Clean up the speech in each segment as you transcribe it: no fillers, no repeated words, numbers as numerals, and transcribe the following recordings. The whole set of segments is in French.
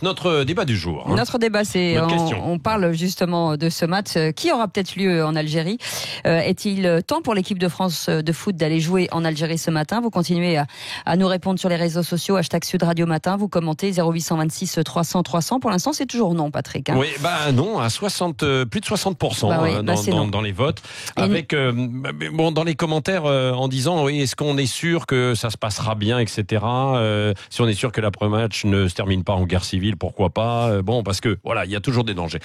Notre débat du jour. Notre débat, c'est on parle justement de ce match qui aura peut-être lieu en Algérie. Est-il temps pour l'équipe de France de foot d'aller jouer en Algérie ce matin? Vous continuez à nous répondre sur les réseaux sociaux, hashtag Sud Radio Matin. Vous commentez 0826 300 300. Pour l'instant, c'est toujours non, Patrick. Oui, non, à plus de 60% dans les votes. Avec dans les commentaires en disant oui, est-ce qu'on est sûr que ça se passera bien, etc. Si on est sûr que l'après match ne se termine pas en guerre civile, pourquoi pas. Parce que voilà, il y a toujours des dangers.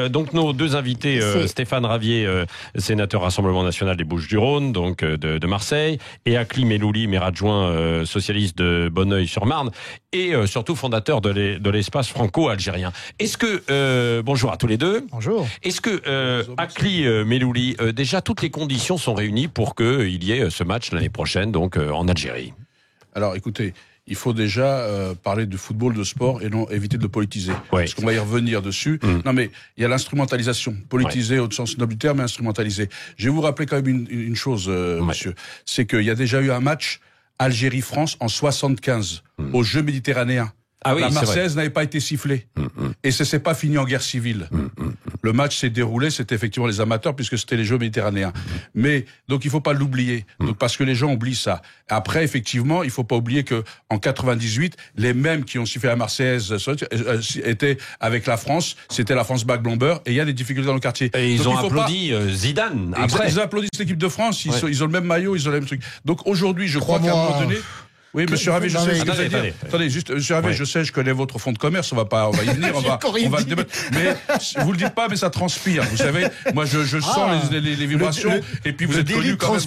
Donc nos deux invités, Stéphane Ravier, sénateur Rassemblement National des Bouches-du-Rhône, donc de Marseille, et Akli Melouli, maire adjoint socialiste de Bonneuil-sur-Marne, et surtout fondateur de l'espace franco-algérien. Est-ce que bonjour à tous les deux. Bonjour. Est-ce que Akli Melouli, déjà toutes les conditions sont réunies pour qu'il y ait ce match l'année prochaine, donc en Algérie? Alors écoutez, il faut déjà parler de football, de sport, et non éviter de le politiser. Parce qu'on va y revenir dessus. Non mais, il y a l'instrumentalisation. Politiser au sens noble du terme, mais instrumentaliser. Je vais vous rappeler quand même une chose, monsieur. C'est qu'il y a déjà eu un match Algérie-France en 75, aux Jeux méditerranéens. La Marseillaise n'avait pas été sifflée. Et ça s'est pas fini en guerre civile. Le match s'est déroulé, c'était effectivement les amateurs, puisque c'était les Jeux méditerranéens. Mais, donc il faut pas l'oublier. Donc, parce que les gens oublient ça. Après, effectivement, il faut pas oublier que, en 98, les mêmes qui ont sifflé la Marseillaise étaient avec la France. C'était la France Back Blomber. Et il y a des difficultés dans le quartier. Et ils ont applaudi Zidane. Après. Ils ont applaudi l'équipe de France. Ils ont le même maillot, ils ont le même truc. Donc aujourd'hui, je crois qu'à un moment donné, oui, monsieur Ravet, je sais ce que vous allez dire. Attendez, juste, monsieur Ravet, je sais, je connais votre fonds de commerce, on va y venir, on va le débattre. Mais, vous le dites pas, mais ça transpire. Vous savez, moi, je sens les vibrations, et puis vous êtes connu quand même,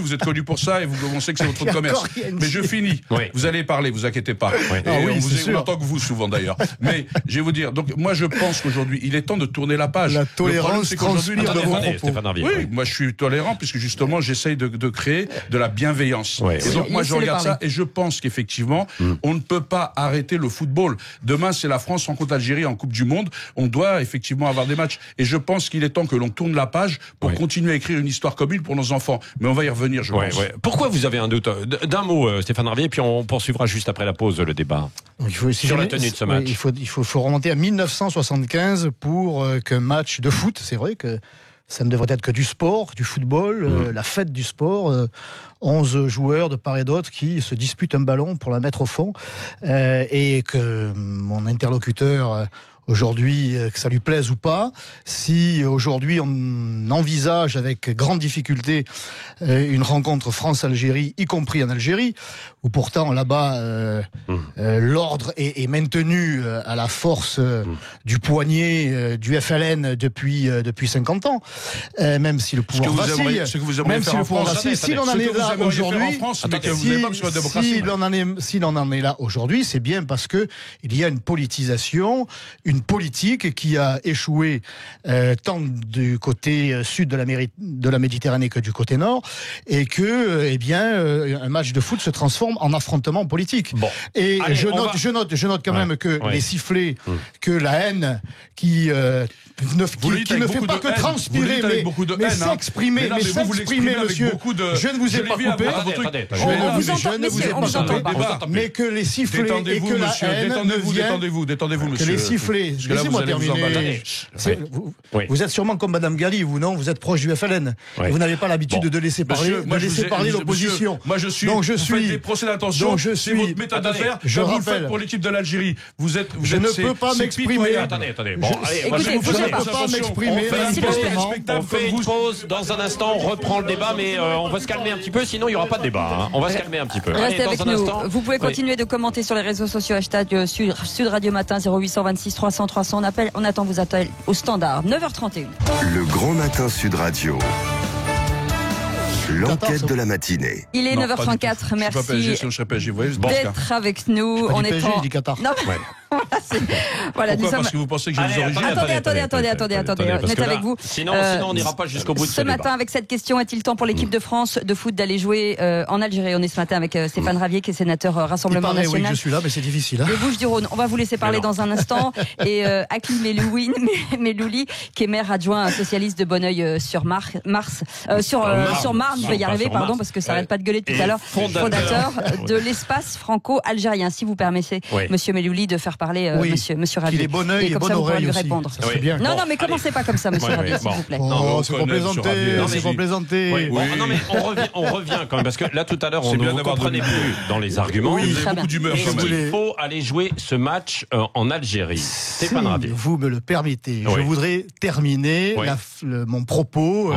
vous êtes connu pour ça, et on sait que c'est votre fonds de commerce. Mais je finis. Vous allez parler, vous inquiétez pas. On entend que vous, souvent d'ailleurs. Mais, je vais vous dire, donc, moi, je pense qu'aujourd'hui, il est temps de tourner la page. La tolérance transpire de vos propos. Oui, moi, je suis tolérant, puisque justement, j'essaye de créer de la bienveillance. Et donc moi je regarde ça et je pense qu'effectivement on ne peut pas arrêter le football. Demain c'est la France rencontre l'Algérie en Coupe du Monde. On doit effectivement avoir des matchs et je pense qu'il est temps que l'on tourne la page pour continuer à écrire une histoire commune pour nos enfants. Mais on va y revenir, je pense. Pourquoi vous avez un doute d'un mot, Stéphane Ravier, puis on poursuivra juste après la pause le débat sur la tenue de ce match. Il faut remonter à 1975 pour qu'un match de foot, c'est vrai que ça ne devrait être que du sport, du football, la fête du sport. 11 joueurs de part et d'autre qui se disputent un ballon pour la mettre au fond. Et que mon interlocuteur aujourd'hui, que ça lui plaise ou pas, si aujourd'hui on envisage avec grande difficulté une rencontre France-Algérie, y compris en Algérie, où pourtant là-bas l'ordre est maintenu à la force du poignet du FLN depuis 50 ans, même si le pouvoir vacille. Même si le pouvoir vacille, si l'on en est là aujourd'hui, si l'on en est là aujourd'hui, c'est bien parce que il y a une politisation, une politique qui a échoué tant du côté sud de la Méditerranée que du côté nord, et que un match de foot se transforme en affrontement politique. Et allez, je note quand même que les sifflets, que la haine qui ne fait pas que transpirer, mais s'exprimer, monsieur. Je ne vous ai pas coupé. Je ne vous ai pas coupé. Mais que les sifflets et que la haine ne viennent... Détendez-vous, monsieur. Que les sifflets... Laissez-moi terminer. Vous êtes sûrement comme Madame Galli, vous, non? Vous êtes proche du FLN. Vous n'avez pas l'habitude de laisser parler l'opposition. Moi, je suis... Donc, je suis... Vous faites des procès d'intention. C'est votre méthode d'affaires. Je vous le faites pour l'équipe de l'Algérie. Je ne peux pas m'exprimer. Attendez. Je ne peux pas m'exprimer. On fait une pause dans un instant, on reprend le débat, mais on va se calmer un petit peu, sinon il n'y aura pas de débat. On va se calmer un petit peu. Restez avec nous. Vous pouvez continuer de commenter sur les réseaux sociaux, hashtag Sud Radio Matin, 0826 300 300. On attend vos appels au standard, 9h31. Le Grand Matin Sud Radio. L'enquête de la matinée. Il est 9h34, merci d'être avec nous. On est en... Voilà, pourquoi ? Parce que vous pensez que j'ai des origines. Attendez, on est avec vous. Sinon, on n'ira pas jusqu'au bout de ce matin, avec cette question, est-il temps pour l'équipe de France de foot d'aller jouer en Algérie ? On est ce matin avec Stéphane Ravier, qui est sénateur Rassemblement National. Oui, je suis là, mais c'est difficile. Les Bouches-du-Rhône. On va vous laisser parler dans un instant. Et Hakim Melouli, qui est maire adjoint socialiste de Bonneuil-sur-Marne, je vais y arriver, pardon, parce que ça n'arrête pas de gueuler tout à l'heure. Fondateur de l'espace franco-algérien. Si vous permettez, Monsieur Melouli, de faire parler Monsieur Ravier. Il est bon œil et bonne oreille aussi. Répondre. Bien. Non, mais commencez pas comme ça, Monsieur Ravier, s'il vous plaît. C'est pour plaisanter. Non, mais on revient quand même, parce que là, tout à l'heure, on ne vous comprenait plus dans les arguments. Oui, vous avez beaucoup d'humeur. Il faut aller jouer ce match en Algérie. Stéphane Ravier. Si vous me le permettez, je voudrais terminer mon propos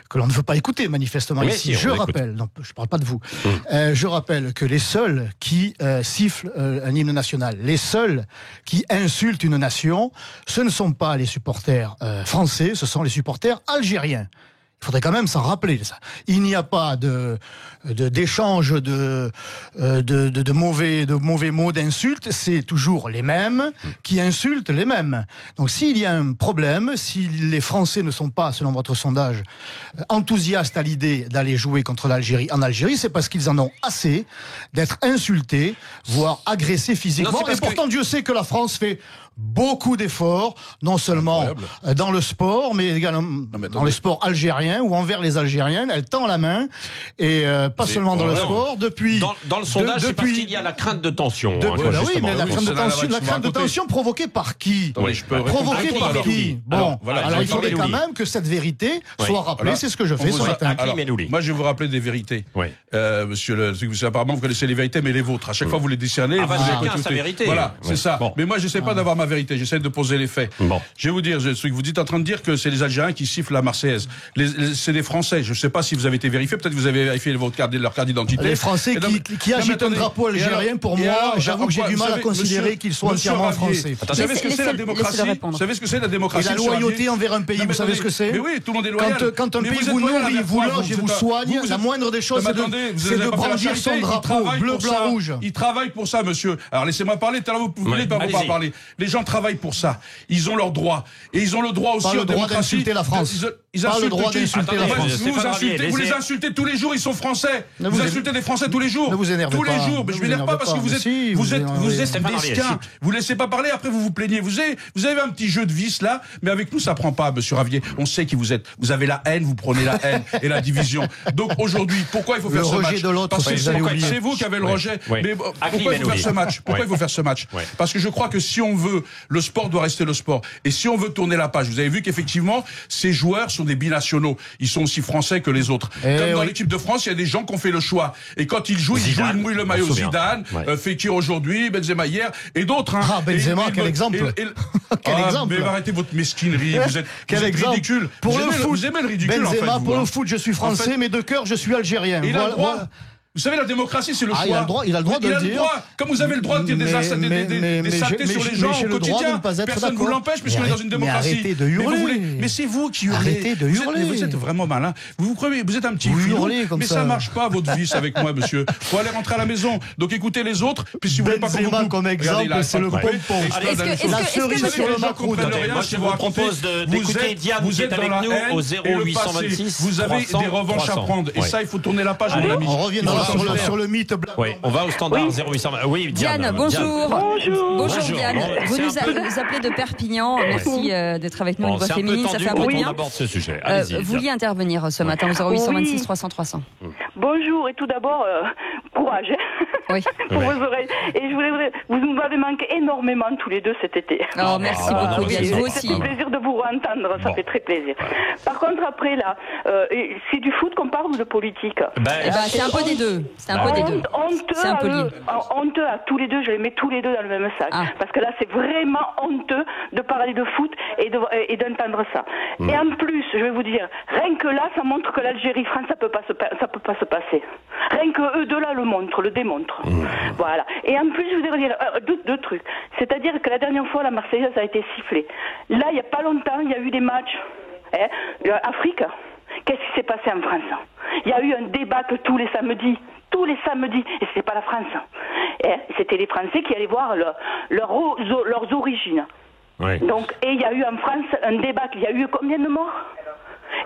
que l'on ne veut pas écouter manifestement ici. Je rappelle, non, je ne parle pas de vous, je rappelle que les seuls qui sifflent un hymne national, les seuls qui insultent une nation, ce ne sont pas les supporters français, ce sont les supporters algériens. Il faudrait quand même s'en rappeler, ça. Il n'y a pas d'échange de mauvais mots, d'insultes. C'est toujours les mêmes qui insultent les mêmes. Donc, s'il y a un problème, si les Français ne sont pas, selon votre sondage, enthousiastes à l'idée d'aller jouer contre l'Algérie en Algérie, c'est parce qu'ils en ont assez d'être insultés, voire agressés physiquement. Et pourtant, Dieu sait que la France fait beaucoup d'efforts, non seulement dans le sport, mais également dans le sport algérien ou envers les Algériens. Elle tend la main, et pas seulement dans le sport. Depuis dans le sondage, c'est parce qu'il y a la crainte de tension. Oui, mais la crainte de tension provoquée par qui ? Provoquée par qui ? Bon, alors il faudrait quand même que cette vérité soit rappelée. C'est ce que je fais ce matin. Moi, je vais vous rappeler des vérités. Monsieur, apparemment, vous connaissez les vérités, mais les vôtres. À chaque fois, vous les décernez. Chacun sa vérité. Voilà, c'est ça. Mais moi, j'essaie pas d'avoir ma vérité, j'essaie de poser les faits. Je vais vous dire, ce que vous dites en train de dire que c'est les Algériens qui sifflent la Marseillaise. C'est des Français. Je ne sais pas si vous avez été vérifié, peut-être que vous avez vérifié leur carte d'identité. Les Français qui agitent un drapeau algérien, pour moi, j'avoue que j'ai du mal à considérer qu'ils soient entièrement français. Vous savez ce que c'est la démocratie ? Vous savez ce que c'est la démocratie ? Et la loyauté envers un pays, vous savez ce que c'est ? Mais oui, tout le monde est loyal. Quand un pays vous nourrit, vous loge et vous soigne, la moindre des choses, c'est de brandir son drapeau bleu, blanc, rouge. Ils travaillent pour ça, monsieur. Alors laissez-moi parler, tout à l'heure vous voulez pas parler. Les gens travaillent pour ça. Ils ont leurs droits. Et ils ont le droit aussi aux démocraties. Pas le droit d'insulter la France. Pas le droit d'insulter la France. Vous les insultez tous les jours, ils sont français. Vous insultez des Français tous les jours. Ne vous énervez tous pas. les jours. Mais je m'énerve pas parce que vous êtes mesquin. Vous laissez pas parler, après vous vous plaignez. Vous avez un petit jeu de vis là, mais avec nous ça prend pas, monsieur Ravier. On sait qui vous êtes. Vous avez la haine, vous prenez la haine et la division. Donc aujourd'hui, pourquoi il faut faire ce match ? Le rejet de l'autre, c'est vous qui avez le rejet. Mais pourquoi il faut faire ce match ? Pourquoi il faut faire ce match ? Parce que je crois que si on veut, le sport doit rester le sport. Et si on veut tourner la page, vous avez vu qu'effectivement, ces joueurs sont des binationaux. Ils sont aussi français que les autres. Comme dans l'équipe de France, il y a des gens qui ont fait le choix. Et quand ils jouent, ils mouillent le maillot. Zidane, Fekir aujourd'hui, Benzema hier, et d'autres. Benzema, quel exemple. Quel exemple. Mais arrêtez votre mesquinerie. Vous êtes ridicule. Pour le foot, vous aimez le ridicule, Benzema, pour le foot, je suis français, mais de cœur, je suis algérien. Vous savez, la démocratie, c'est le choix. Il a le droit de le dire. Comme vous avez le droit de dire des saletés sur les gens au quotidien, personne ne vous l'empêche puisqu'on est dans une démocratie. Arrêtez de hurler. Mais c'est vous qui hurlez. Arrêtez de hurler. Vous êtes vraiment malin. Vous êtes un petit filou. Mais ça marche pas, votre vice avec moi, monsieur. Faut aller rentrer à la maison. Donc écoutez les autres. Puis si vous voulez pas qu'on vous comme exemple, c'est le pompon. La cerise sur le macron. Moi, je vous propose d'écouter Diane qui est avec nous au 0826. Vous avez des revanches à prendre. Et ça, il faut tourner la page, mon ami. On revient sur le mythe. Oui, on va au standard 0800. Oui, Diane, bonjour. Bonjour Diane. Vous nous appelez de Perpignan. Merci d'être avec nous. Une voix féminine, ça fait un peu bien. On aborde ce sujet. Vous vouliez intervenir ce matin au 0826 300 300. Bonjour et tout d'abord, courage pour vos oreilles. Et je voulais vous m'avez manqué énormément tous les deux cet été. Oh, merci beaucoup Diane. Vous aussi. Ça fait plaisir de vous entendre, ça fait très plaisir. Par contre, après là, c'est du foot qu'on parle ou de politique ? C'est un peu des deux. C'est un peu des deux. Honteux à tous les deux, je les mets tous les deux dans le même sac. Parce que là, c'est vraiment honteux de parler de foot et d'entendre ça. Et en plus, je vais vous dire, rien que là, ça montre que l'Algérie-France, ça peut pas se passer. Rien que eux deux là le démontrent. Voilà. Et en plus, je voudrais dire deux trucs. C'est-à-dire que la dernière fois, la Marseillaise a été sifflée. Là, il y a pas longtemps, il y a eu des matchs. Afrique. Qu'est-ce qui s'est passé en France ? Il y a eu un débat tous les samedis, et c'est pas la France. C'était les Français qui allaient voir leurs origines. Ouais. Donc, et il y a eu en France un débat. Il y a eu combien de morts?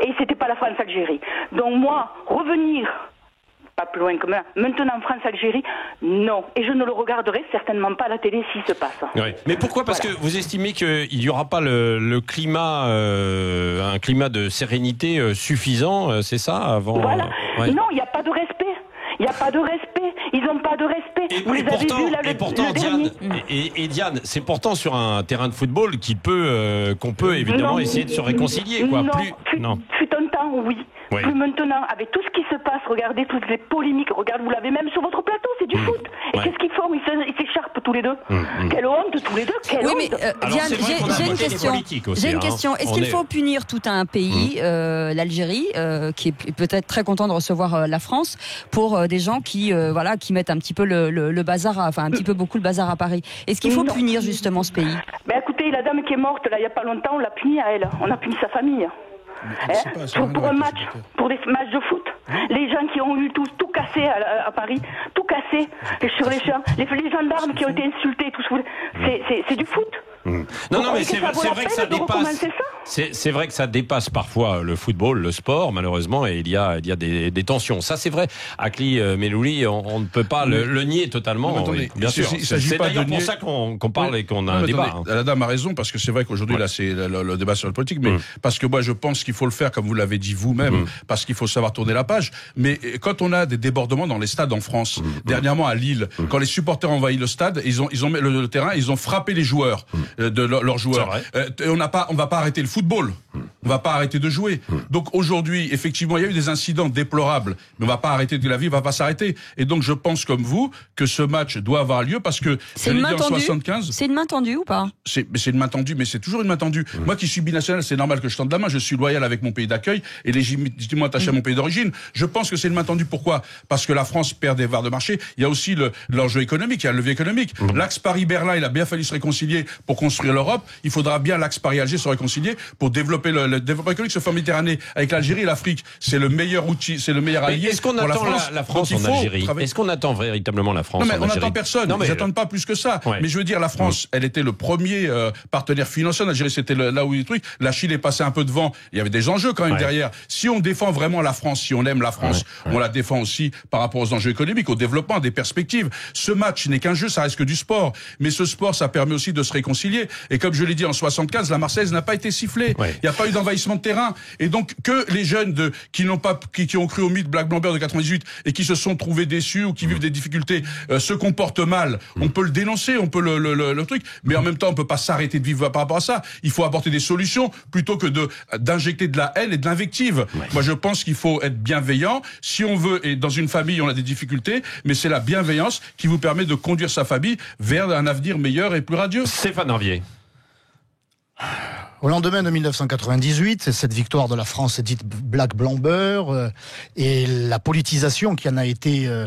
Et c'était pas la France-Algérie. Donc moi, revenir pas plus loin que maintenant France-Algérie, non. Et je ne le regarderai certainement pas à la télé s'il se passe. Ouais. Mais pourquoi? Parce que vous estimez qu'il n'y aura pas le climat, un climat de sérénité suffisant, c'est ça, avant? Voilà. Non, il n'y a pas de respect. Il n'y a pas de respect. Ils n'ont pas de respect. Vous les avez vus, là, le Diane, et Diane, c'est pourtant sur un terrain de football qu'on peut évidemment essayer de se réconcilier. Quoi. Non. Fut un temps, oui. Plus maintenant, avec tout ce qui se passe, regardez toutes les polémiques, vous l'avez même sur votre plateau, c'est du foot. Et qu'est-ce qu'ils font? Ils s'écharpent tous les deux. Quelle honte, tous les deux. Quelle honte. Mais Diane, j'ai une question. J'ai une question. Est-ce qu'il faut punir tout un pays, l'Algérie, qui est peut-être très content de recevoir la France, pour des gens qui mettent un petit peu le bazar, un petit peu beaucoup le bazar à Paris? Est-ce qu'il faut punir justement ce pays? Écoutez, la dame qui est morte là il y a pas longtemps, on l'a punie à elle. On a puni sa famille. Pour un match, pour des matchs de foot. Les gens qui ont eu tout cassé à Paris, tout cassé sur les champs, les gendarmes qui ont été insultés, tout c'est du foot. Non, mais c'est vrai que ça dépasse. C'est vrai que ça dépasse parfois le football, le sport, malheureusement, et il y a des tensions. Ça, c'est vrai. Akli Melouli, on ne peut pas le nier totalement. Attendez, bien sûr. C'est d'ailleurs pour ça qu'on parle et qu'on a un débat. La dame a raison, parce que c'est vrai qu'aujourd'hui, là, c'est le débat sur la politique, mais parce que moi, je pense qu'il faut le faire, comme vous l'avez dit vous-même, parce qu'il faut savoir tourner la page. Mais quand on a des débordements dans les stades en France, dernièrement à Lille, quand les supporters ont envahi le stade, ils ont mis le terrain, ils ont frappé les joueurs. De leurs joueurs. On va pas arrêter le football. On va pas arrêter de jouer. Donc aujourd'hui, effectivement, il y a eu des incidents déplorables, mais on va pas arrêter de la vie, va pas s'arrêter. Et donc je pense comme vous que ce match doit avoir lieu parce que c'est une main tendue. 75, c'est une main tendue ou pas? C'est une main tendue, mais c'est toujours une main tendue. Moi qui suis binational, c'est normal que je tende la main. Je suis loyal avec mon pays d'accueil et légitimement attaché à mon pays d'origine. Je pense que c'est une main tendue. Pourquoi? Parce que la France perd des parts de marché. Il y a aussi l'enjeu économique, il y a le levier économique. L'axe Paris-Berlin, il a bien fallu se réconcilier pour construire l'Europe. Il faudra bien l'axe Paris-Alger se réconcilier pour développer le développement économique. Ce fait en Méditerranée avec l'Algérie et l'Afrique, c'est le meilleur outil, c'est le meilleur allié. Est-ce qu'on attend la France en Algérie? Est-ce qu'on attend véritablement la France en Algérie? On n'attend personne. Ils n'attendent pas plus que ça. Mais je veux dire, la France, elle était le premier partenaire financier. L'Algérie, c'était là où il y a des trucs. La Chine est passée un peu devant. Il y avait des enjeux quand même derrière. Si on défend vraiment la France, si on aime la France, on la défend aussi par rapport aux enjeux économiques, au développement, des perspectives. Ce match n'est qu'un jeu, ça reste que du sport. Mais ce sport, ça permet aussi de se réconcilier. Et comme je l'ai dit, en 75, la Marseillaise n'a pas été sifflée. Il n'y a pas eu d'envahissement de terrain. Et donc, que les jeunes qui ont cru au mythe Black Blamber de 98 et qui se sont trouvés déçus ou qui vivent des difficultés, se comportent mal, on peut le dénoncer, on peut le truc. Mais en même temps, on peut pas s'arrêter de vivre par rapport à ça. Il faut apporter des solutions plutôt que d'injecter de la haine et de l'invective. Moi, je pense qu'il faut être bienveillant. Si on veut, et dans une famille, on a des difficultés, mais c'est la bienveillance qui vous permet de conduire sa famille vers un avenir meilleur et plus radieux. Stéphane Hervier. Au lendemain de 1998, cette victoire de la France est dite Black Blamber et la politisation qui en a été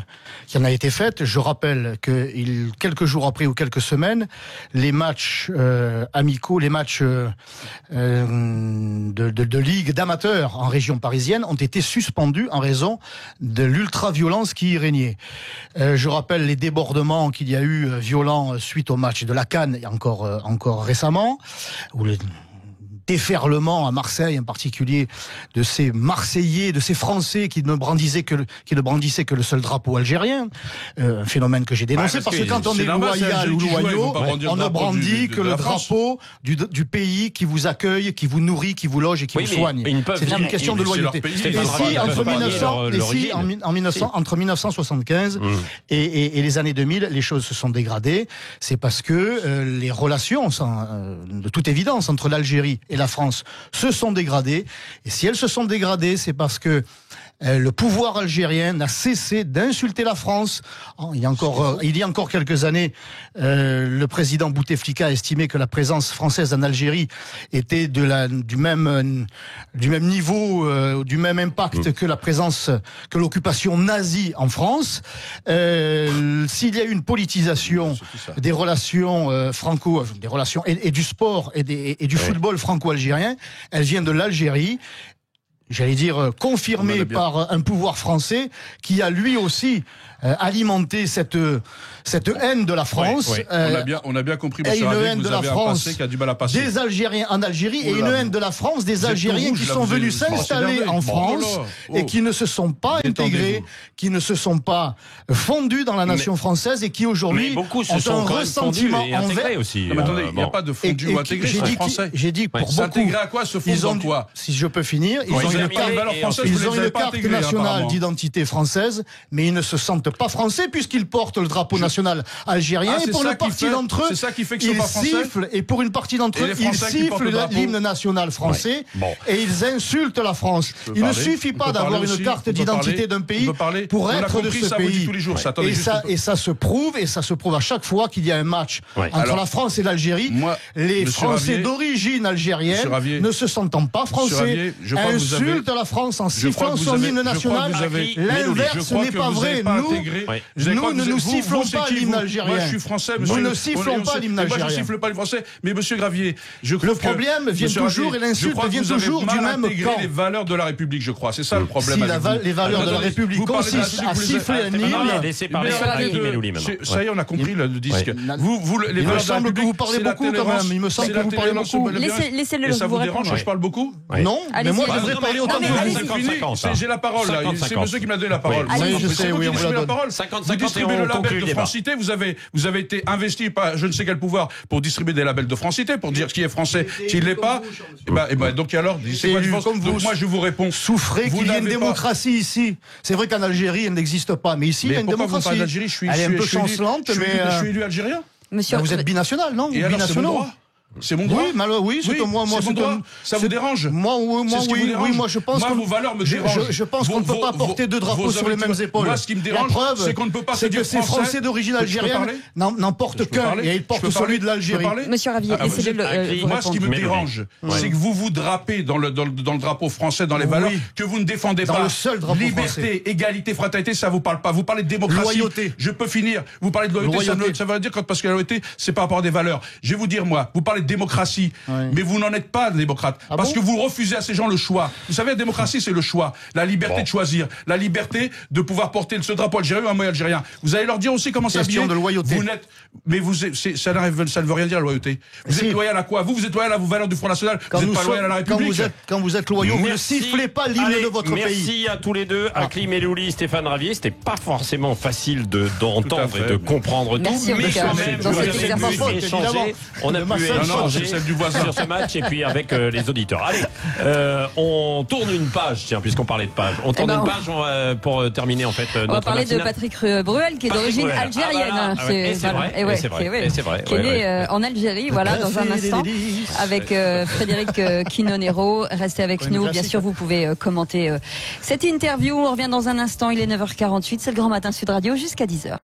faite. Je rappelle que quelques jours après ou quelques semaines, les matchs amicaux, les matchs de ligue d'amateurs en région parisienne ont été suspendus en raison de l'ultra-violence qui y régnait. Je rappelle les débordements qu'il y a eu violents suite au match de la CAN encore récemment, où les déferlement à Marseille, en particulier de ces Marseillais, de ces Français qui ne brandissaient que le seul drapeau algérien. Un phénomène que j'ai dénoncé parce que quand on est loyal ou loyaux, on ne brandit que le drapeau du pays qui vous accueille, qui vous nourrit, qui vous loge et qui vous soigne. C'est une question de loyauté. Et si entre 1975 et les années 2000, les choses se sont dégradées, c'est parce que les relations, de toute évidence, entre l'Algérie et la France se sont dégradées. Et si elles se sont dégradées, c'est parce que le pouvoir algérien n'a cessé d'insulter la France. Il y a encore quelques années, le président Bouteflika estimait que la présence française en Algérie était du même niveau, du même impact que l'occupation nazie en France. S'il y a eu une politisation des relations des relations et du sport et du football franco-algérien, elle vient de l'Algérie. J'allais dire confirmé par un pouvoir français qui a lui aussi alimenter cette haine de la France. On a bien compris, et une haine que de la France qui a du mal à passer. Des Algériens en Algérie et une haine de la France des Algériens qui sont venus s'installer en France et qui ne se sont pas intégrés, qui ne se sont pas fondus dans la nation française et qui aujourd'hui ont un ressentiment envers. Aussi. Non, mais attendez, il n'y a pas de fondu ou intégré, c'est français. J'ai dit pour beaucoup. S'intégrer à quoi, se fondre dans quoi? Si je peux finir, ils ont une carte nationale d'identité française, mais ils ne se sentent pas français puisqu'ils portent le drapeau national algérien. Et pour une partie d'entre eux, ils sifflent, et pour une partie d'entre eux, ils sifflent l'hymne national français et ils insultent la France. Il ne suffit pas d'avoir une carte d'identité d'un pays pour être de ce pays. Et ça se prouve à chaque fois qu'il y a un match entre la France et l'Algérie. Les Français d'origine algérienne, ne se sentant pas français, insultent la France en sifflant son hymne national. L'inverse n'est pas vrai. Nous ne nous sifflons pas l'hymne algérien. Moi, je suis français, monsieur. Nous ne sifflons pas l'hymne algérien. Moi, je ne siffle pas les Français. Mais monsieur Gravier, le problème vient toujours et l'insulte vient toujours du même camp. Les valeurs de la République, je crois. C'est ça le problème. Les valeurs de la République consistent à siffler un hymne. Ça y est, on a compris le disque. Il me semble que vous parlez beaucoup quand même. Il me semble que vous parlez beaucoup. Laissez-le. Et ça vous dérange que je parle beaucoup? Non, mais moi je devrais parler autant que vous. J'ai la parole là. C'est monsieur qui m'a donné la parole. Je sais, oui, on vous la donne. Vous distribuez le label de francité. Vous avez été investi par je ne sais quel pouvoir pour distribuer des labels de francité, pour dire qui est français, qui ne l'est pas. Et ben donc alors, c'est quoi donc moi je vous réponds. Souffrez qu'il y ait une démocratie ici. C'est vrai qu'en Algérie elle n'existe pas, mais ici il y a une démocratie. Elle est un peu chancelante, mais je suis élu algérien. Monsieur, vous êtes binational, non? Et alors c'est mon droit. C'est mon droit. Oui, c'est moi. C'est mon droit. Ça vous dérange? Moi, je pense que vos valeurs me dérangent. Je pense qu'on ne peut pas porter deux drapeaux sur les mêmes épaules. Moi, ce qui me dérange, c'est qu'on ne peut pas se dire ces Français d'origine algérienne n'en portent qu'un et ils portent celui de l'Algérie. Monsieur Ravier, essayez-le. Moi, ce qui me dérange, c'est que vous vous drapez dans le drapeau français, dans les valeurs que vous ne défendez pas. Dans le seul drapeau français. Liberté, égalité, fraternité, ça vous parle pas. Vous parlez de démocratie. Loyauté. Je peux finir. Vous parlez de loyauté. Ça veut dire parce que la loyauté, c'est par rapport à des valeurs. Je vais vous dire, moi, vous parlez de démocratie. Mais vous n'en êtes pas démocrate. Parce que vous refusez à ces gens le choix. Vous savez, la démocratie, c'est le choix. La liberté de choisir. La liberté de pouvoir porter ce drapeau algérien ou un mot algérien. Vous allez leur dire aussi comment s'habiller. Question de loyauté. Ça ne veut rien dire, la loyauté. Vous êtes loyal à quoi? Vous êtes loyal à vos valeurs du Front National. Vous n'êtes pas loyal à la République. Quand vous êtes loyaux, vous ne sifflez pas l'hymne de votre pays. Merci à tous les deux, à Clim Elouli, Stéphane Ravier. C'était pas forcément facile d'entendre et de comprendre tout. Mais quand même, on a pu échanger sur ce match et puis avec les auditeurs. Allez, on tourne une page, tiens, puisqu'on parlait de page. On tourne une page pour terminer en fait notre On va parler de Patrick Bruel, qui est d'origine algérienne. C'est vrai. Qui est né en Algérie, voilà, dans un instant, avec Frédéric Quinonero. Restez avec nous, bien sûr, vous pouvez commenter cette interview. On revient dans un instant, il est 9h48, c'est le Grand Matin Sud Radio jusqu'à 10h.